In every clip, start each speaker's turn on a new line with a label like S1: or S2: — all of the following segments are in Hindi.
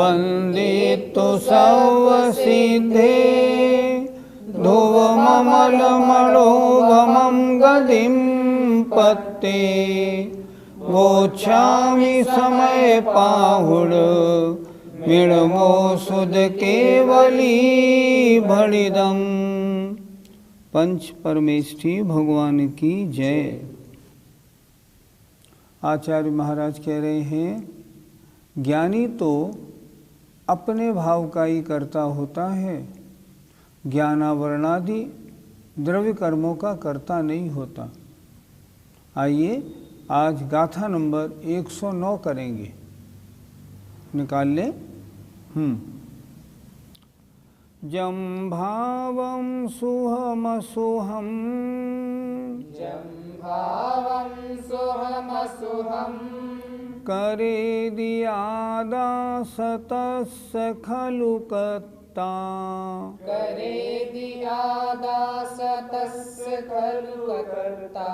S1: वन्दितु सर्वसिद्धे ध्रुवममलमणोभमं गदिं पत्ते वोच्छामि समय पाहुड मिणमो सुध केवली भणिदम। पंच परमेष्ठी भगवान की जय। आचार्य महाराज कह रहे हैं, ज्ञानी तो अपने भाव का ही कर्ता होता है, ज्ञानावरणादि द्रव्य कर्मों का कर्ता नहीं होता। आइए आज गाथा नंबर 109 करेंगे, निकाल ले। जम भावम सुहमसुहम,
S2: जं भावं सुहमसुहं
S1: करे दियादासतस्य खलु कत्ता,
S2: करे दियादासतस्य खलु कर्ता,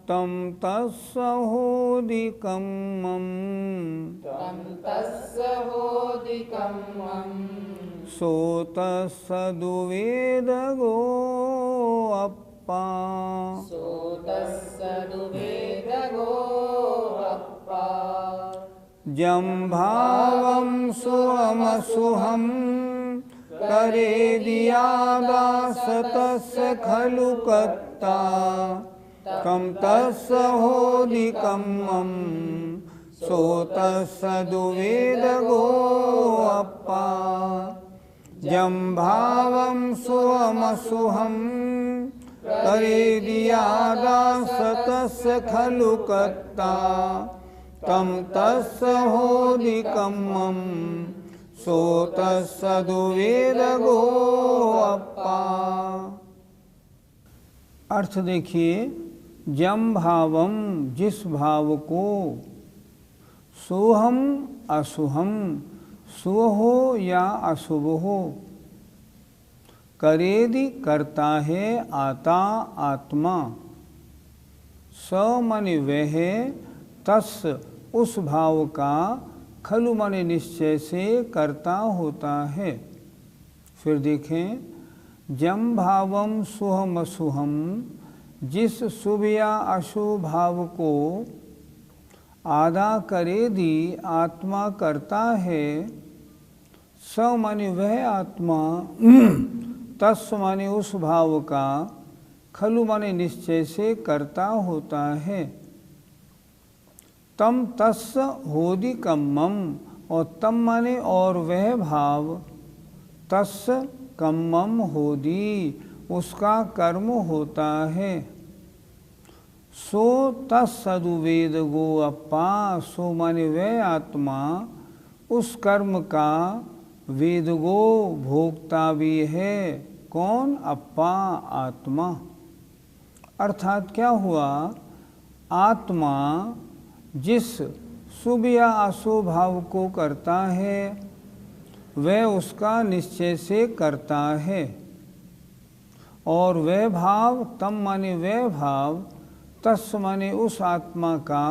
S1: तं तस्य होदिकम्मं,
S2: तं तस्य होदिकम्मं,
S1: सोतसदुवेदगो अप्पा,
S2: सोतस्य दुवेदगो अप्पा।
S1: जं भावं सुहमसुहं करे दियादासतस्य खलु कत्ता, तं तस्य होदिकम्मं, सोतसदुवेदगो अप्पा। जं भावं सुहमसुहं करे दियादासतस्य खलु कत्ता, तं तस्य होदिकम्मं, सोतसदुवेदगो अप्पा। अर्थ देखिए, जम भावम जिस भाव को, सोहम असुहम शुभ हो या अशुभ हो, करेदि करता है आता आत्मा, स मन वह, तस् उस भाव का, खलु मन निश्चय से करता होता है। फिर देखें, जम भावम सुहम असुहम जिस शुभ या अशुभ भाव को आधा करे दी आत्मा करता है, स माने वह आत्मा, तस् माने उस भाव का, खलु माने निश्चय से करता होता है। तम तस् होदिकम्मम, और तम माने और वह भाव, तस् कम्मम होदी उसका कर्म होता है। सो तत्सदुवेदगो अप्पा, सो माने वह आत्मा उस कर्म का वेदगो भोक्ता भी है। कौन? अप्पा आत्मा। अर्थात क्या हुआ, आत्मा जिस शुभ या अशुभ भाव को करता है वह उसका निश्चय से करता है, और वह भाव, तम माने वह भाव, तस् माने उस आत्मा का,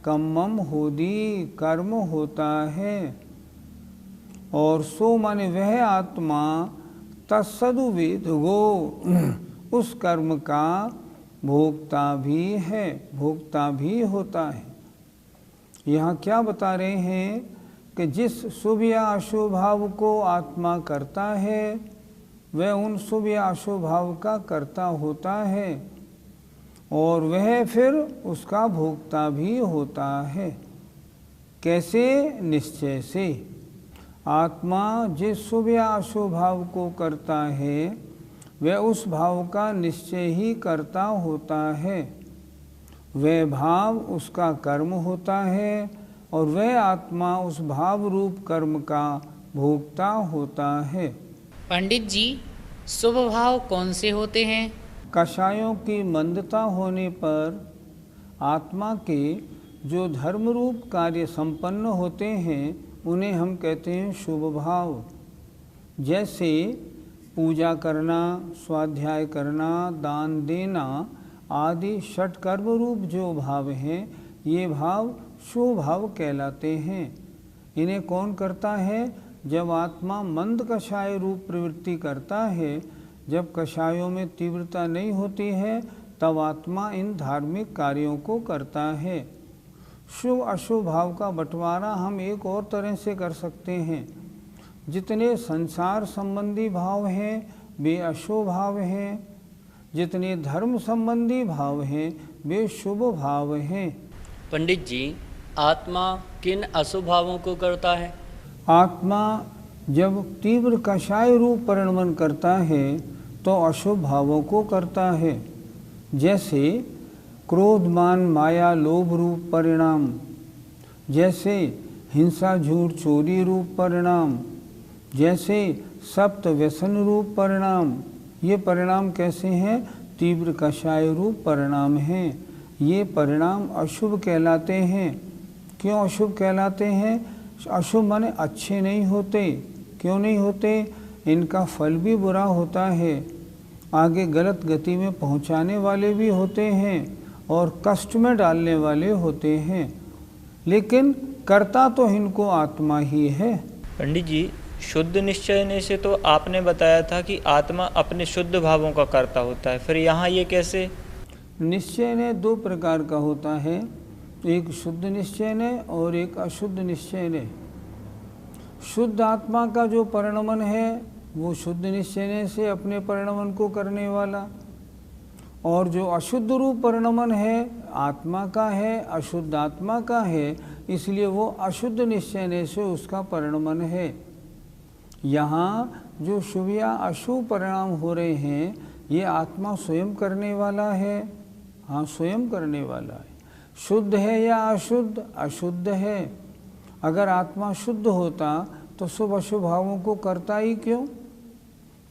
S1: कम्मम होदी कर्म होता है, और सो माने वह आत्मा, तत्सदुवेदगो उस कर्म का भोक्ता भी है, भोक्ता भी होता है। यहाँ क्या बता रहे हैं कि जिस शुभ या अशुभ भाव को आत्मा करता है वह उन शुभ या अशुभ भाव का कर्ता होता है, और वह फिर उसका भोक्ता भी होता है। कैसे? निश्चय से। आत्मा जिस शुभ या अशुभ भाव को करता है वह उस भाव का निश्चय ही करता होता है, वह भाव उसका कर्म होता है, और वह आत्मा उस भाव रूप कर्म का भोक्ता होता है।
S3: पंडित जी, शुभ भाव कौन से होते हैं?
S1: कषायों की मंदता होने पर आत्मा के जो धर्म रूप कार्य संपन्न होते हैं उन्हें हम कहते हैं शुभ भाव। जैसे पूजा करना, स्वाध्याय करना, दान देना आदि षटकर्म रूप जो भाव हैं ये भाव शुभ भाव कहलाते हैं। इन्हें कौन करता है? जब आत्मा मंद कषाय रूप प्रवृत्ति करता है, जब कषायों में तीव्रता नहीं होती है, तब आत्मा इन धार्मिक कार्यों को करता है। शुभ अशुभ भाव का बंटवारा हम एक और तरह से कर सकते हैं। जितने संसार संबंधी भाव हैं वे अशुभ भाव हैं, जितने धर्म संबंधी भाव हैं वे शुभ भाव हैं।
S4: पंडित जी, आत्मा किन अशुभ भावों को करता है?
S1: आत्मा जब तीव्र कषाय रूप परिणमन करता है तो अशुभ भावों को करता है। जैसे क्रोध मान माया लोभ रूप परिणाम, जैसे हिंसा झूठ चोरी रूप परिणाम, जैसे सप्त व्यसन रूप परिणाम। ये परिणाम कैसे हैं? तीव्र कषाय रूप परिणाम हैं। ये परिणाम अशुभ कहलाते हैं। क्यों अशुभ कहलाते हैं? अशुभ माने अच्छे नहीं होते। क्यों नहीं होते? इनका फल भी बुरा होता है, आगे गलत गति में पहुंचाने वाले भी होते हैं और कष्ट में डालने वाले होते हैं, लेकिन करता तो इनको आत्मा ही है।
S5: पंडित जी, शुद्ध निश्चय से तो आपने बताया था कि आत्मा अपने शुद्ध भावों का कर्ता होता है, फिर यहाँ ये कैसे?
S1: निश्चय ने दो प्रकार का होता है, एक शुद्ध निश्चय ने और एक अशुद्ध निश्चय ने। शुद्ध आत्मा का जो परिणमन है वो शुद्ध निश्चय से अपने परिणमन को करने वाला, और जो अशुद्ध रूप परिणमन है आत्मा का है, अशुद्ध आत्मा का है, इसलिए वो अशुद्ध निश्चय से उसका परिणमन है। यहाँ जो शुभ या अशुभ परिणाम हो रहे हैं ये आत्मा स्वयं करने वाला है। हाँ, स्वयं करने वाला है। शुद्ध है या अशुद्ध? अशुद्ध है। अगर आत्मा शुद्ध होता तो शुभ अशुभ भावों को करता ही क्यों?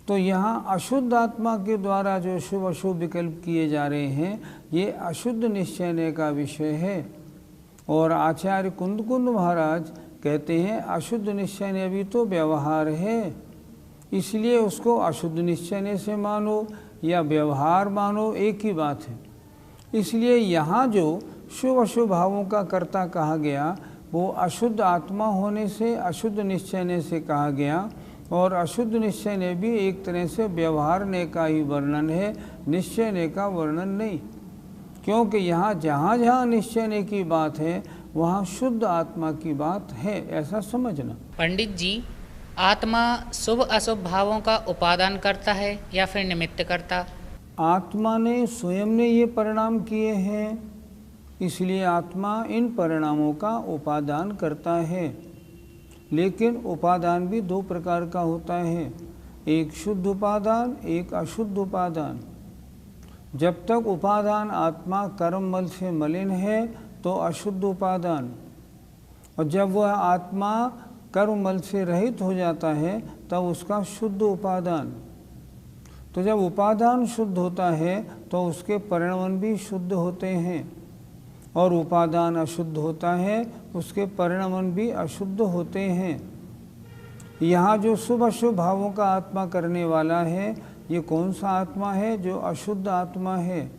S1: तो यहाँ अशुद्ध आत्मा के द्वारा जो शुभ अशुभ विकल्प किए जा रहे हैं ये अशुद्ध निश्चय का विषय है। और आचार्य कुंद महाराज कहते हैं अशुद्ध निश्चय भी तो व्यवहार है, इसलिए उसको अशुद्ध निश्चय से मानो या व्यवहार मानो, एक ही बात है। इसलिए यहाँ जो शुभ अशुभ भावों का कर्ता कहा गया वो अशुद्ध आत्मा होने से अशुद्ध निश्चय से कहा गया, और अशुद्ध निश्चय ने भी एक तरह से व्यवहार ने का ही वर्णन है, निश्चय ने का वर्णन नहीं। क्योंकि यहाँ जहाँ जहाँ निश्चय ने की बात है वहाँ शुद्ध आत्मा की बात है, ऐसा समझना।
S3: पंडित जी, आत्मा शुभ अशुभ भावों का उपादान करता है या फिर निमित्त करता?
S1: आत्मा ने स्वयं ने ये परिणाम किए हैं, इसलिए आत्मा इन परिणामों का उपादान करता है। लेकिन उपादान भी दो प्रकार का होता है, एक शुद्ध उपादान, एक अशुद्ध उपादान। जब तक उपादान आत्मा कर्म मल से मलिन है तो अशुद्ध उपादान, और जब वह आत्मा कर्म मल से रहित हो जाता है तब उसका शुद्ध उपादान। तो जब उपादान शुद्ध होता है तो उसके परिणाम भी शुद्ध होते हैं, और उपादान अशुद्ध होता है उसके परिणाम भी अशुद्ध होते हैं। यहाँ जो शुभ अशुभ भावों का आत्मा करने वाला है ये कौन सा आत्मा है? जो अशुद्ध आत्मा है।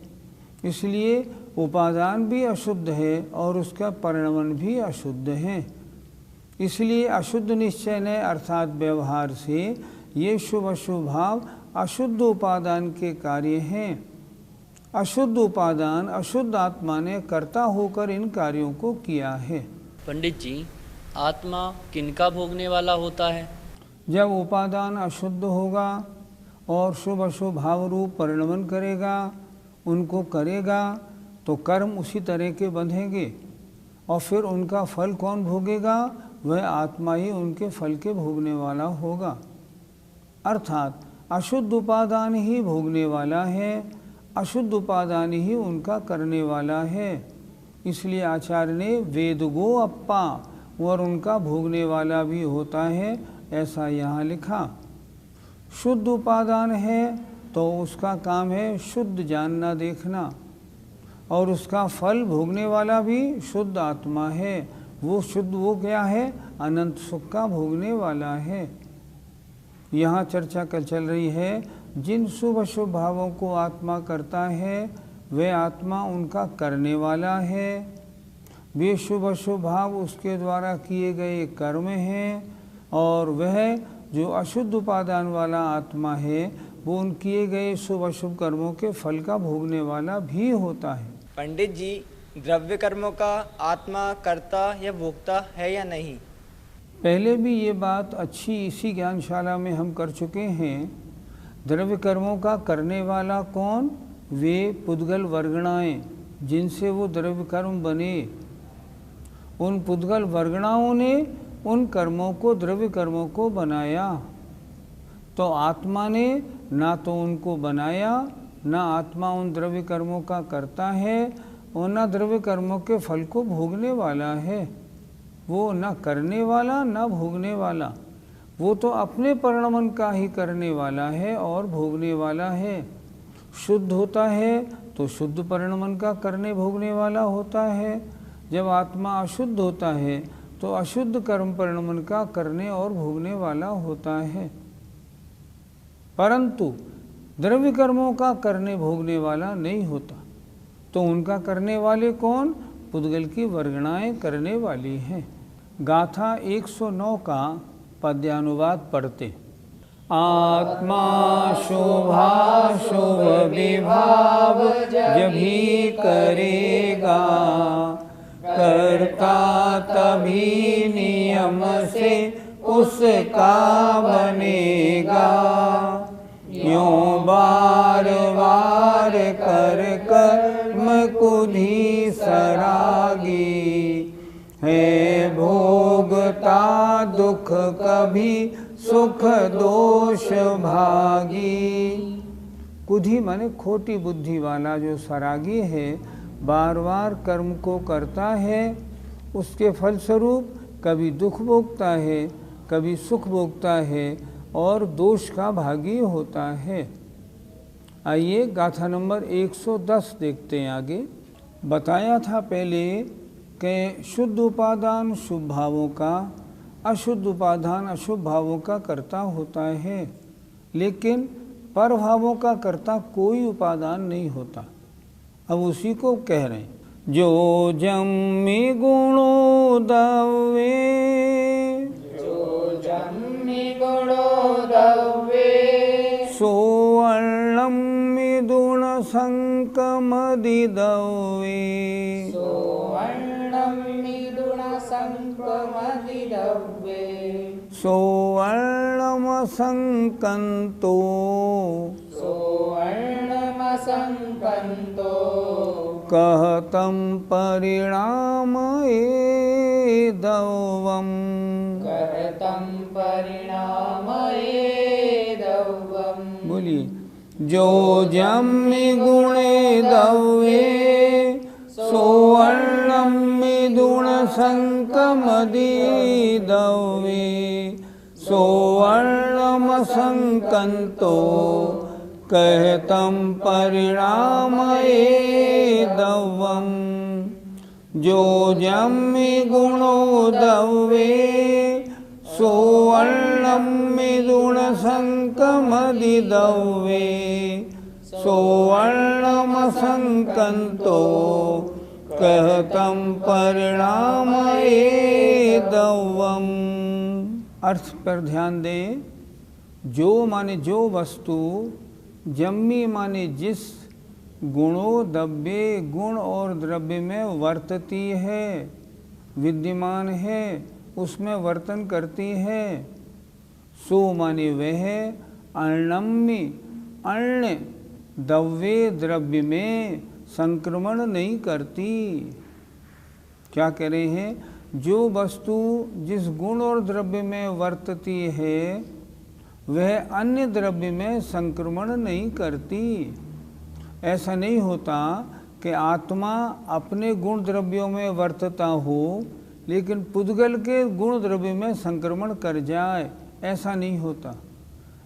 S1: इसलिए उपादान भी अशुद्ध है और उसका परिणाम भी अशुद्ध है। इसलिए अशुद्ध निश्चय ने अर्थात व्यवहार से ये शुभ अशुभ भाव अशुद्ध उपादान के कार्य हैं। अशुद्ध उपादान अशुद्ध आत्मा ने कर्ता होकर इन कार्यों को किया है।
S4: पंडित जी, आत्मा किनका भोगने वाला होता है?
S1: जब उपादान अशुद्ध होगा और शुभ अशुभ भाव रूप परिणमन करेगा, उनको करेगा, तो कर्म उसी तरह के बंधेंगे, और फिर उनका फल कौन भोगेगा? वह आत्मा ही उनके फल के भोगने वाला होगा। अर्थात अशुद्ध उपादान ही भोगने वाला है, अशुद्ध उपादान ही उनका करने वाला है। इसलिए आचार्य ने वेदगो अप्पा, और उनका भोगने वाला भी होता है, ऐसा यहाँ लिखा। शुद्ध उपादान है तो उसका काम है शुद्ध जानना देखना, और उसका फल भोगने वाला भी शुद्ध आत्मा है। वो शुद्ध वो क्या है? अनंत सुख का भोगने वाला है। यहाँ चर्चा चल रही है, जिन शुभ अशुभ भावों को आत्मा करता है वह आत्मा उनका करने वाला है। वे शुभ अशुभ भाव उसके द्वारा किए गए कर्म हैं, और वह जो अशुद्ध उपादान वाला आत्मा है वो उन किए गए शुभ अशुभ कर्मों के फल का भोगने वाला भी होता है।
S5: पंडित जी, द्रव्य कर्मों का आत्मा कर्ता या भोक्ता है या नहीं?
S1: पहले भी ये बात अच्छी इसी ज्ञानशाला में हम कर चुके हैं। द्रव्य कर्मों का करने वाला कौन? वे पुद्गल वर्गणाएं जिनसे वो द्रव्य कर्म बने। उन पुद्गल वर्गणाओं ने उन कर्मों को, द्रव्य कर्मों को बनाया। तो आत्मा ने ना तो उनको बनाया, ना आत्मा उन द्रव्य कर्मों का करता है, और ना द्रव्य कर्मों के फल को भोगने वाला है। वो ना करने वाला ना भोगने वाला, वो तो अपने परिणमन का ही करने वाला है और भोगने वाला है। शुद्ध होता है तो शुद्ध परिणमन का करने भोगने वाला होता है। जब आत्मा अशुद्ध होता है तो अशुद्ध कर्म परिणमन का करने और भोगने वाला होता है। परंतु द्रव्य कर्मों का करने भोगने वाला नहीं होता। तो उनका करने वाले कौन? पुद्गल की वर्गणाएं करने वाली हैं। गाथा 109 का पद्यानुवाद पढ़ते। आत्मा शुभाशुभ विभाव जभी करेगा, कर्ता तभी नियम से उसका बनेगा। यूं बार बार कर कर्म कुधी सरागी, है भोगता दुख कभी सुख दोष भागी। कुधी माने खोटी बुद्धि वाला जो सरागी है, बार बार कर्म को करता है, उसके फलस्वरूप कभी दुख भोगता है, कभी सुख भोगता है और दोष का भागी होता है। आइए गाथा नंबर 110 देखते हैं। आगे बताया था पहले कि शुद्ध उपादान शुभ भावों का, अशुद्ध उपादान अशुभ भावों का कर्ता होता है, लेकिन पर भावों का कर्ता कोई उपादान नहीं होता। अब उसी को कह रहे हैं, जो जम्मी गुणो दवे,
S2: जो जम्मी गुणो दवे,
S1: सो वर्णम मिदुण संकमदि दवे,
S2: सो वर्णम मिदुण संकमदि दवे,
S1: सो वर्णम संकंतो,
S2: सो वर्णम संकंतो,
S1: कहतं परिणाम एदवम्,
S2: करतं परिणाम एदवम्।
S1: बोलिए। जो जम्मि गुणे दवे, सो वर्णम मिदुण संकमदि दवे, सो वर्णम संकंतो, कहतं परिणाम एदवम्। जो जम्मि गुणो दवे, सो वर्णम मिदुण संकमदि दवे, सो वर्णम संकंतो, कहतं परिणाम एदवम्। अर्थ पर ध्यान दें। जो माने जो वस्तु, जम्मी माने जिस, गुणो द्रव्य गुण और द्रव्य में वर्तती है, विद्यमान है, उसमें वर्तन करती है। सो माने वह, अर्णम्य अर्ण द्रव्य द्रव्य में संक्रमण नहीं करती। क्या कह रहे हैं? जो वस्तु जिस गुण और द्रव्य में वर्तती है वह अन्य द्रव्य में संक्रमण नहीं करती। ऐसा नहीं होता कि आत्मा अपने गुण द्रव्यों में वर्तता हो लेकिन पुद्गल के गुण द्रव्य में संक्रमण कर जाए, ऐसा नहीं होता।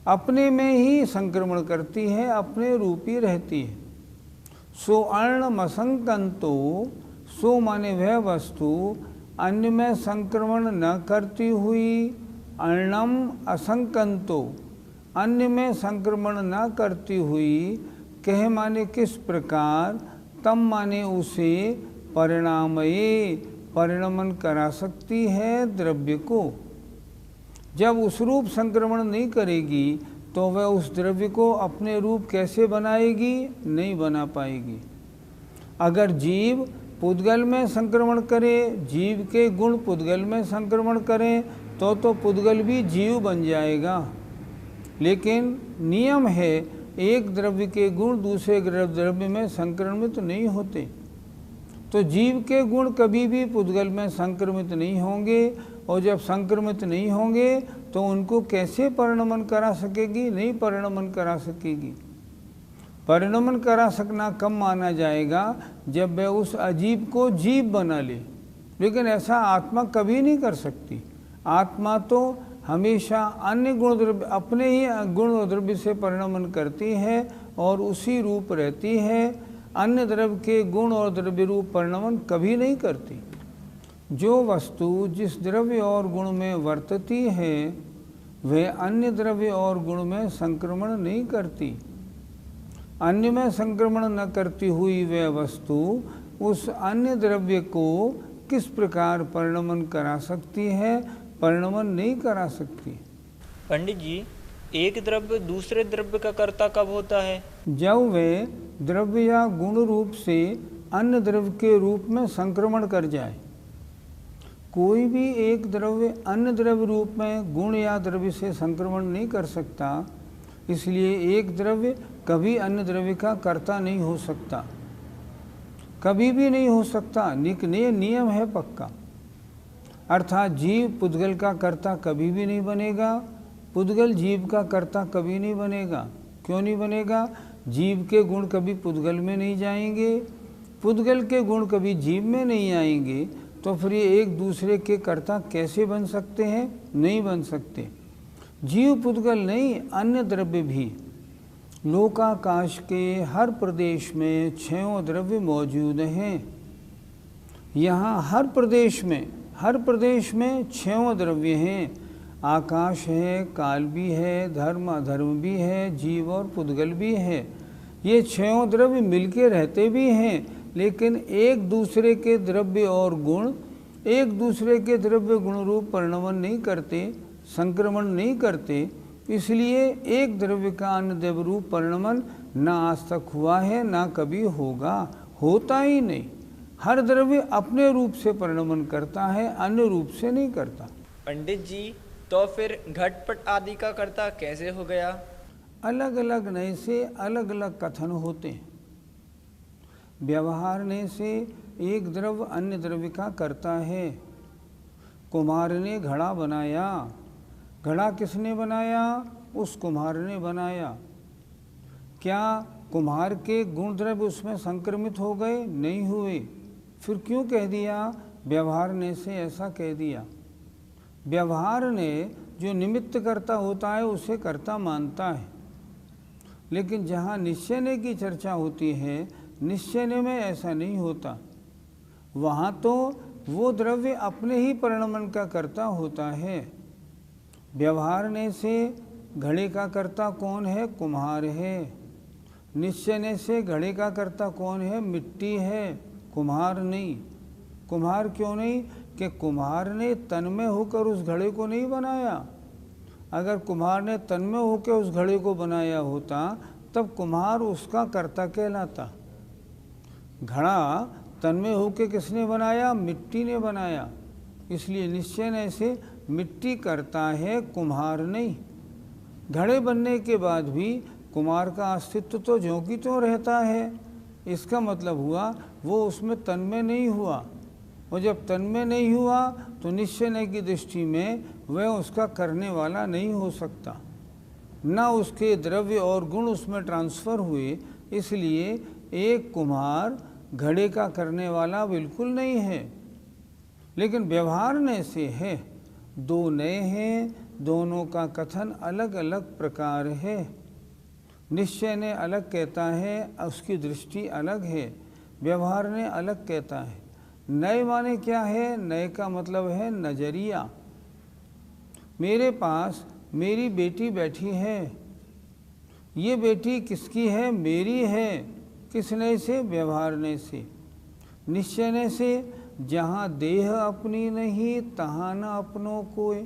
S1: अपने में ही संक्रमण करती है, अपने रूपी रहती है। सो अर्णमसंकंतो, सो माने वह वस्तु अन्य में संक्रमण न करती हुई, अर्णम असंकंतो, अन्य में संक्रमण न करती हुई, कह माने किस प्रकार, तम माने उसे, परिणामये परिणमन करा सकती है द्रव्य को। जब उस रूप संक्रमण नहीं करेगी तो वह उस द्रव्य को अपने रूप कैसे बनाएगी? नहीं बना पाएगी। अगर जीव पुद्गल में संक्रमण करे, जीव के गुण पुद्गल में संक्रमण करें तो पुद्गल भी जीव बन जाएगा। लेकिन नियम है एक द्रव्य के गुण दूसरे द्रव्य में संक्रमित नहीं होते। तो जीव के गुण कभी भी पुद्गल में संक्रमित नहीं होंगे, और जब संक्रमित नहीं होंगे तो उनको कैसे परिणमन करा सकेगी? नहीं परिणमन करा सकेगी। परिणमन करा सकना कब माना जाएगा? जब वह उस अजीव को जीव बना ले। लेकिन ऐसा आत्मा कभी नहीं कर सकती। आत्मा तो हमेशा अन्य गुण द्रव्य, अपने ही गुण द्रव्य से परिणमन करती है और उसी रूप रहती है। अन्य द्रव्य के गुण और द्रव्य रूप परिणमन कभी नहीं करती। जो वस्तु जिस द्रव्य और गुण में वर्तती है वह अन्य द्रव्य और गुण में संक्रमण नहीं करती। अन्य में संक्रमण न करती हुई वह वस्तु उस अन्य द्रव्य को किस प्रकार परिणमन करा सकती है? परिणमन नहीं करा सकती।
S5: पंडित जी, एक द्रव्य दूसरे द्रव्य का कर्ता कब होता है?
S1: जब वे द्रव्य या गुण रूप से अन्य द्रव्य के रूप में संक्रमण कर जाए। कोई भी एक द्रव्य अन्य द्रव्य रूप में गुण या द्रव्य से संक्रमण नहीं कर सकता, इसलिए एक द्रव्य कभी अन्य द्रव्य का कर्ता नहीं हो सकता, कभी भी नहीं हो सकता। नियम है पक्का। अर्थात जीव पुद्गल का कर्ता कभी भी नहीं बनेगा, पुद्गल जीव का कर्ता कभी नहीं बनेगा। क्यों नहीं बनेगा? जीव के गुण कभी पुद्गल में नहीं जाएंगे, पुद्गल के गुण कभी जीव में नहीं आएंगे, तो फिर ये एक दूसरे के कर्ता कैसे बन सकते हैं? नहीं बन सकते। जीव पुद्गल नहीं, अन्य द्रव्य भी। लोकाकाश के हर प्रदेश में 6 द्रव्य मौजूद हैं। यहाँ हर प्रदेश में 6 द्रव्य हैं। आकाश है, काल भी है, धर्म अधर्म भी है, जीव और पुद्गल भी है। ये 6 द्रव्य मिलके रहते भी हैं, लेकिन एक दूसरे के द्रव्य और गुण एक दूसरे के द्रव्य गुण रूप परिणमन नहीं करते, संक्रमण नहीं करते। इसलिए एक द्रव्य का अन्य द्रव्य रूप परिणमन न आज तक हुआ है, ना कभी होगा, होता ही नहीं। हर द्रव्य अपने रूप से परिणमन करता है, अन्य रूप से नहीं करता।
S5: पंडित जी, तो फिर घटपट आदि का कर्ता कैसे हो गया?
S1: अलग अलग नए से अलग अलग कथन होते हैं। व्यवहारने से एक द्रव्य अन्य द्रव्य का करता है। कुम्हार ने घड़ा बनाया, घड़ा किसने बनाया? उस कुम्हार ने बनाया। क्या कुम्हार के गुण द्रव्य उसमें संक्रमित हो गए? नहीं हुए। फिर क्यों कह दिया? व्यवहार ने से ऐसा कह दिया। व्यवहार ने जो निमित्त कर्ता होता है उसे कर्ता मानता है, लेकिन जहाँ निश्चय की चर्चा होती है, निश्चय में ऐसा नहीं होता। वहाँ तो वो द्रव्य अपने ही परिणमन का कर्ता होता है। व्यवहारने से घड़े का कर्ता कौन है? कुम्हार है। निश्चय से घड़े का कर्ता कौन है? मिट्टी है, कुम्हार नहीं। कुम्हार क्यों नहीं? कि कुम्हार ने तन्मय होकर उस घड़े को नहीं बनाया। अगर कुम्हार ने तन्मय होकर उस घड़े को बनाया होता तब कुम्हार उसका कर्ता कहलाता। घड़ा तन्मय होकर किसने बनाया? मिट्टी ने बनाया। इसलिए निश्चय से मिट्टी करता है, कुम्हार नहीं। घड़े बनने के बाद भी कुम्हार का अस्तित्व तो ज्यों की त्यों रहता है। इसका मतलब हुआ वो उसमें तन्मय नहीं हुआ, और जब तन्मय नहीं हुआ तो निश्चय की दृष्टि में वह उसका करने वाला नहीं हो सकता, न उसके द्रव्य और गुण उसमें ट्रांसफ़र हुए। इसलिए एक कुम्हार घड़े का करने वाला बिल्कुल नहीं है। लेकिन व्यवहारने से है। दो नए हैं, दोनों का कथन अलग अलग प्रकार है। निश्चय ने अलग कहता है, उसकी दृष्टि अलग है। व्यवहार ने अलग कहता है। नए माने क्या है? नए का मतलब है नजरिया। मेरे पास मेरी बेटी बैठी है, ये बेटी किसकी है? मेरी है। किसने से? व्यवहारने से। निश्चयने से जहाँ देह अपनी नहीं तहाँ न अपनों कोय।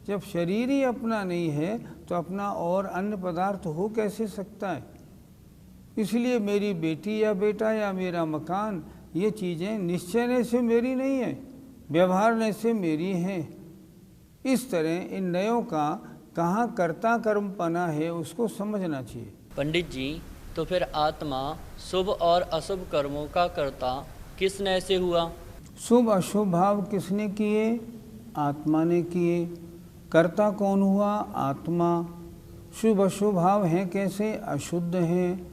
S1: जब शरीर ही अपना नहीं है तो अपना और अन्य पदार्थ हो कैसे सकता है। इसलिए मेरी बेटी या बेटा या मेरा मकान, ये चीज़ें निश्चय से मेरी नहीं है, व्यवहार से मेरी हैं। इस तरह इन नयों का कहाँ कर्ता कर्मपना है उसको समझना चाहिए।
S4: पंडित जी, तो फिर आत्मा शुभ और अशुभ कर्मों का कर्ता किस नय से हुआ?
S1: शुभ अशुभ भाव किसने किए? आत्मा ने किए। कर्ता कौन हुआ? आत्मा। शुभ अशुभ भाव हैं कैसे? अशुद्ध हैं।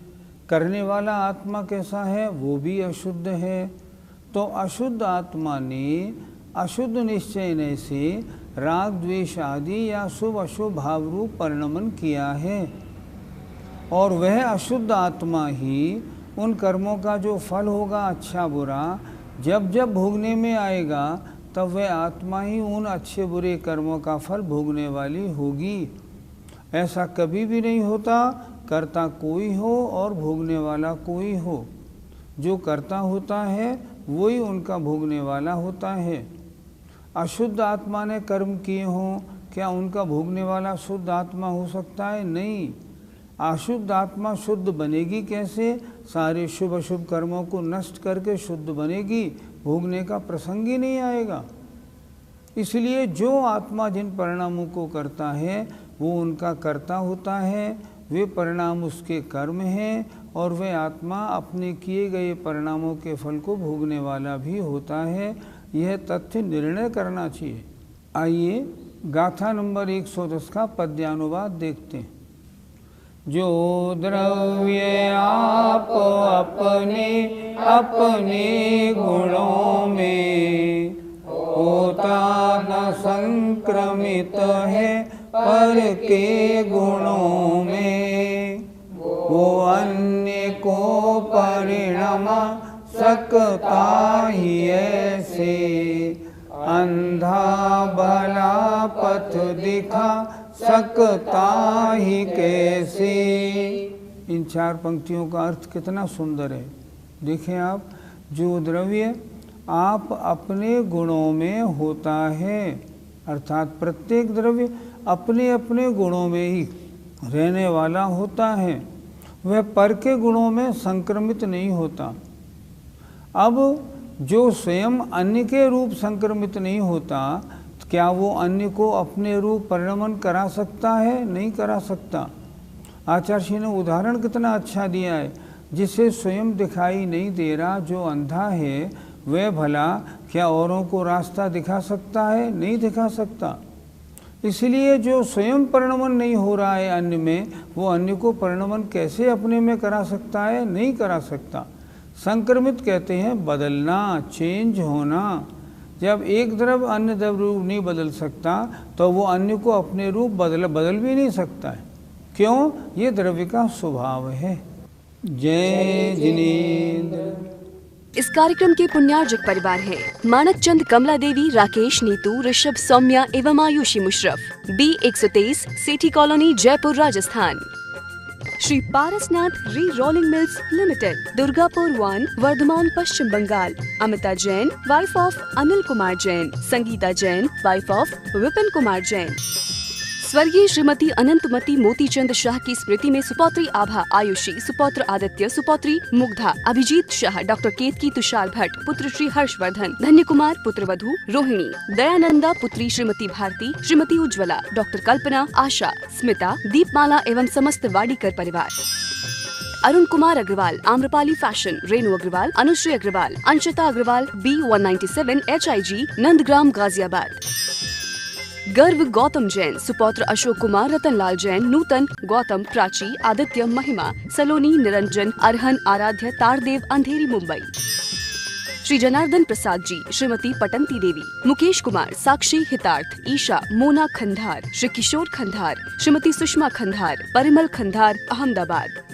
S1: करने वाला आत्मा कैसा है? वो भी अशुद्ध है। तो अशुद्ध आत्मा ने अशुद्ध निश्चय से राग द्वेष आदि या शुभ अशुभ भाव रूप परिणमन किया है, और वह अशुद्ध आत्मा ही उन कर्मों का जो फल होगा अच्छा बुरा जब जब भोगने में आएगा, तब वह आत्मा ही उन अच्छे बुरे कर्मों का फल भोगने वाली होगी। ऐसा कभी भी नहीं होता कर्ता कोई हो और भोगने वाला कोई हो। जो कर्ता होता है वही उनका भोगने वाला होता है। अशुद्ध आत्मा ने कर्म किए हों, क्या उनका भोगने वाला शुद्ध आत्मा हो सकता है? नहीं। अशुद्ध आत्मा शुद्ध बनेगी कैसे? सारे शुभ अशुभ कर्मों को नष्ट करके शुद्ध बनेगी, भोगने का प्रसंग ही नहीं आएगा। इसलिए जो आत्मा जिन परिणामों को करता है वो उनका कर्ता होता है, वे परिणाम उसके कर्म हैं, और वह आत्मा अपने किए गए परिणामों के फल को भोगने वाला भी होता है। यह तथ्य निर्णय करना चाहिए। आइए गाथा नंबर 110 का पद्यानुवाद देखते हैं। जो द्रव्य आप अपने अपने गुणों में होता न संक्रमित है पर के गुणों में, वो अन्य को परिणमा सकता ही ऐसे, अंधा भला पथ दिखा सकता ही कैसे। इन 4 पंक्तियों का अर्थ कितना सुंदर है। देखें आप, जो द्रव्य आप अपने गुणों में होता है, अर्थात प्रत्येक द्रव्य अपने अपने गुणों में ही रहने वाला होता है, वह पर के गुणों में संक्रमित नहीं होता। अब जो स्वयं अन्य के रूप संक्रमित नहीं होता, क्या वो अन्य को अपने रूप परिणमन करा सकता है? नहीं करा सकता। आचार्य जी ने उदाहरण कितना अच्छा दिया है। जिसे स्वयं दिखाई नहीं दे रहा, जो अंधा है, वह भला क्या औरों को रास्ता दिखा सकता है? नहीं दिखा सकता। इसलिए जो स्वयं परिणमन नहीं हो रहा है अन्य में, वो अन्य को परिणमन कैसे अपने में करा सकता है? नहीं करा सकता। संक्रमित कहते हैं बदलना, चेंज होना। जब एक द्रव्य अन्य द्रव्य रूप नहीं बदल सकता, तो वो अन्य को अपने रूप बदल भी नहीं सकता है। क्यों? ये द्रव्य का स्वभाव है। जय जिनेंद्र।
S6: इस कार्यक्रम के पुण्यार्जक परिवार है मानक चंद, कमला देवी, राकेश, नीतू, ऋषभ, सौम्या एवं Ayushi Musharraf, B123, Sethi colony, Jaipur, Rajasthan. Shri Parasnath re rolling mills limited, Durgapur 1, Bardhaman, Paschim Bangal. Amita Jain, wife of Anil Kumar Jain. Sangeeta Jain, wife of Vipin Kumar Jain. स्वर्गीय श्रीमती अनंतमती मोतीचंद शाह की स्मृति में सुपौत्री आभा, आयुषी, सुपौत्र आदित्य, सुपौत्री मुग्धा, अभिजीत शाह, डॉक्टर केतकी, तुषार भट्ट, पुत्र श्री हर्षवर्धन, धन्य कुमार, पुत्र वधू रोहिणी, दयानंदा, पुत्री श्रीमती भारती, श्रीमती उज्ज्वला, डॉक्टर कल्पना, आशा, स्मिता, दीपमाला एवं समस्त वाडीकर परिवार। Arun Kumar Agarwal, Amrapali fashion, Renu Agarwal, Anushree Agarwal, Anshita Agarwal, B197 HIG, Nandgram, Ghaziabad. Garv Gautam Jain, सुपौत्र Ashok Kumar, Ratanlal Jain, नूतन, गौतम, प्राची, आदित्य, महिमा, सलोनी, निरंजन, अरहन, आराध्य, तारदेव, अंधेरी, मुंबई। श्री जनार्दन प्रसाद जी, श्रीमती पटंती देवी, मुकेश कुमार, साक्षी, हितार्थ, ईशा, मोना खंधार, श्री किशोर खंधार, श्रीमती सुषमा खंधार, परिमल खंधार, अहमदाबाद।